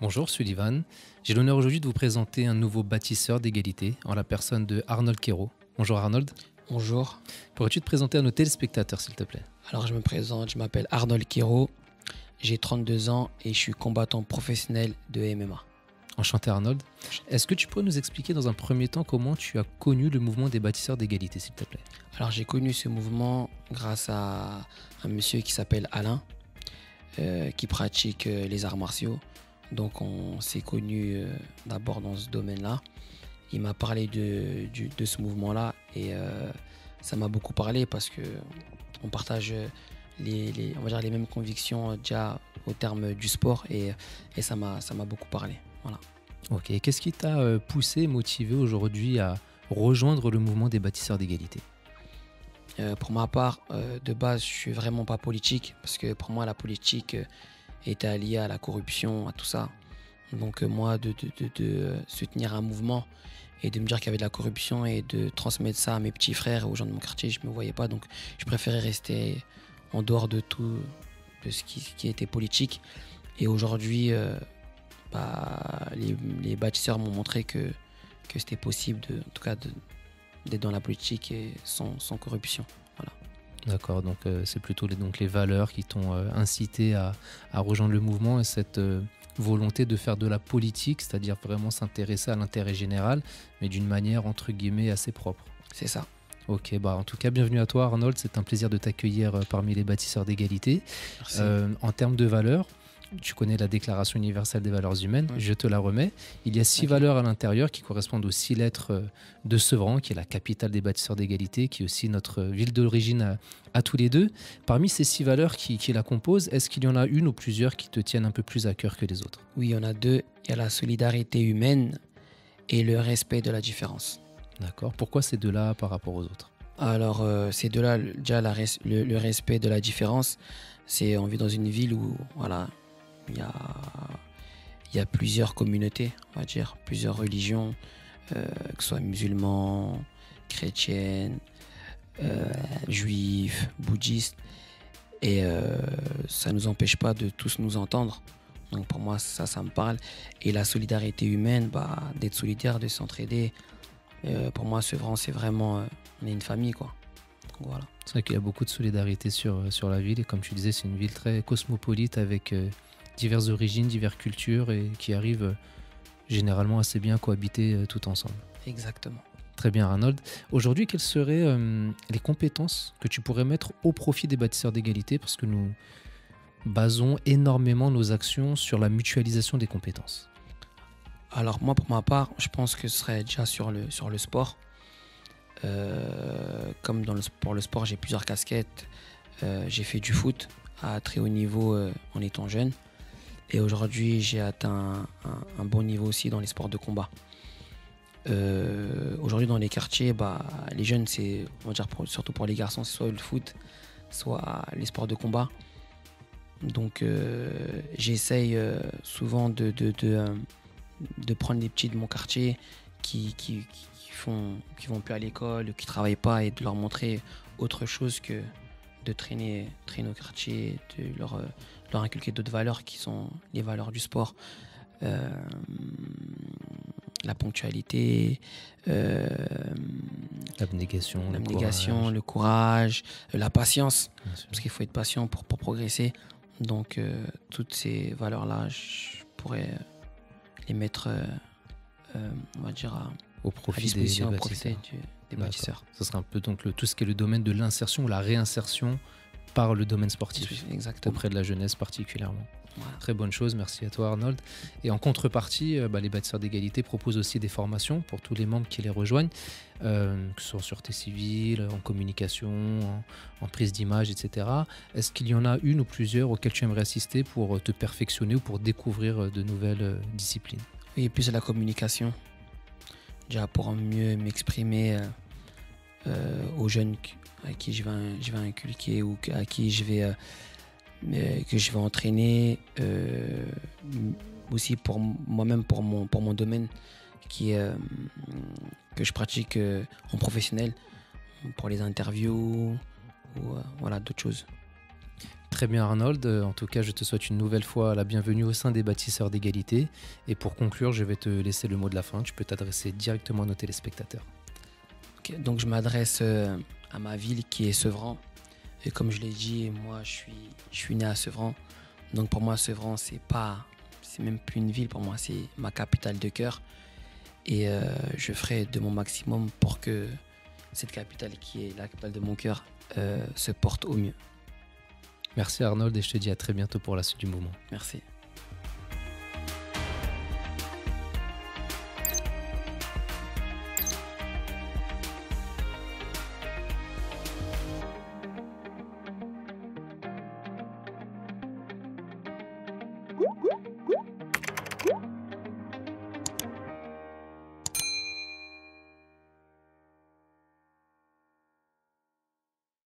Bonjour Sullivan, j'ai l'honneur aujourd'hui de vous présenter un nouveau bâtisseur d'égalité en la personne de Arnold Quero. Bonjour Arnold, Bonjour, pourrais-tu te présenter à nos téléspectateurs s'il te plaît? alors je me présente, je m'appelle Arnold Quero, j'ai 32 ans et je suis combattant professionnel de MMA. Enchanté Arnold. Est-ce que tu pourrais nous expliquer dans un premier temps comment tu as connu le mouvement des bâtisseurs d'égalité s'il te plaît? Alors j'ai connu ce mouvement grâce à un monsieur qui s'appelle Alain, qui pratique les arts martiaux. Donc on s'est connus d'abord dans ce domaine-là. Il m'a parlé de ce mouvement-là et ça m'a beaucoup parlé parce que on partage on va dire les mêmes convictions déjà au terme du sport et ça m'a beaucoup parlé. Voilà. Ok, qu'est-ce qui t'a poussé, motivé aujourd'hui à rejoindre le mouvement des bâtisseurs d'égalité? Pour ma part, de base, je suis vraiment pas politique parce que pour moi, la politique était liée à la corruption, à tout ça. Donc moi, de soutenir un mouvement et de me dire qu'il y avait de la corruption et de transmettre ça à mes petits frères et aux gens de mon quartier, je me voyais pas. Donc je préférais rester en dehors de tout, de ce qui était politique. Et aujourd'hui, les bâtisseurs m'ont montré que c'était possible, en tout cas, d'être dans la politique et sans corruption. Voilà. D'accord, donc c'est plutôt les valeurs qui t'ont incité à rejoindre le mouvement et cette volonté de faire de la politique, c'est-à-dire vraiment s'intéresser à l'intérêt général, mais d'une manière entre guillemets assez propre. C'est ça. Ok, bah en tout cas, bienvenue à toi Arnold, c'est un plaisir de t'accueillir parmi les bâtisseurs d'égalité. Merci. En termes de valeurs, tu connais la Déclaration universelle des valeurs humaines, Oui. je te la remets. Il y a 6 Ok. valeurs à l'intérieur qui correspondent aux 6 lettres de Sevran, qui est la capitale des bâtisseurs d'égalité, qui est aussi notre ville d'origine à tous les deux. Parmi ces 6 valeurs qui la composent, est-ce qu'il y en a une ou plusieurs qui te tiennent un peu plus à cœur que les autres? Oui, il y en a deux. Il y a la solidarité humaine et le respect de la différence. D'accord. Pourquoi ces deux-là par rapport aux autres? Alors, ces deux-là, déjà, le respect de la différence, c'est on vit dans une ville où, voilà, il y a, il y a plusieurs communautés, on va dire, plusieurs religions, que ce soit musulmans, chrétiennes, juifs, bouddhistes, et ça ne nous empêche pas de tous nous entendre. Donc pour moi, ça me parle. Et la solidarité humaine, d'être solidaire, de s'entraider, pour moi, Sevran, c'est vraiment, on est une famille, quoi. Donc voilà. C'est vrai qu'il y a beaucoup de solidarité sur la ville et comme tu disais, c'est une ville très cosmopolite avec diverses origines, diverses cultures et qui arrive généralement assez bien à cohabiter tout ensemble. Exactement. Très bien Arnold. Aujourd'hui, quelles seraient les compétences que tu pourrais mettre au profit des bâtisseurs d'égalité parce que nous basons énormément nos actions sur la mutualisation des compétences. Alors moi, pour ma part, je pense que ce serait déjà sur le sport. Comme pour le sport, j'ai plusieurs casquettes. J'ai fait du foot à très haut niveau en étant jeune. Et aujourd'hui, j'ai atteint un bon niveau aussi dans les sports de combat. Aujourd'hui, dans les quartiers, les jeunes, on va dire surtout pour les garçons, c'est soit le foot, soit les sports de combat. Donc, j'essaye souvent de prendre les petits de mon quartier qui vont plus à l'école, qui travaillent pas et de leur montrer autre chose que de traîner au quartier, de leur inculquer d'autres valeurs qui sont les valeurs du sport. La ponctualité, L'abnégation, le courage, la patience, bien sûr. parce qu'il faut être patient pour progresser. Donc, toutes ces valeurs-là, je pourrais les mettre, on va dire, Au à profit disposition, des à profiter bâtisseurs. des D'accord. bâtisseurs. Ce sera un peu donc tout ce qui est le domaine de l'insertion ou la réinsertion par le domaine sportif, Exactement. auprès de la jeunesse particulièrement. Voilà. Très bonne chose, merci à toi Arnold. Et en contrepartie, les bâtisseurs d'égalité proposent aussi des formations pour tous les membres qui les rejoignent, que ce soit en sûreté civile, en communication, en prise d'image, etc. Est-ce qu'il y en a une ou plusieurs auxquelles tu aimerais assister pour te perfectionner ou pour découvrir de nouvelles disciplines? Et plus à la communication, déjà pour mieux m'exprimer aux jeunes à qui je vais inculquer ou à qui que je vais entraîner, aussi pour moi-même, pour mon domaine que je pratique en professionnel, pour les interviews ou voilà, d'autres choses. Très bien Arnold, en tout cas je te souhaite une nouvelle fois la bienvenue au sein des bâtisseurs d'égalité. Et pour conclure, je vais te laisser le mot de la fin, tu peux t'adresser directement à nos téléspectateurs. Ok, donc je m'adresse à ma ville qui est Sevran. Et comme je l'ai dit, moi je suis né à Sevran. Donc pour moi Sevran c'est même plus une ville, pour moi c'est ma capitale de cœur. Et je ferai de mon maximum pour que cette capitale qui est la capitale de mon cœur se porte au mieux. Merci Arnold et je te dis à très bientôt pour la suite du mouvement. Merci. Whoop, whoop.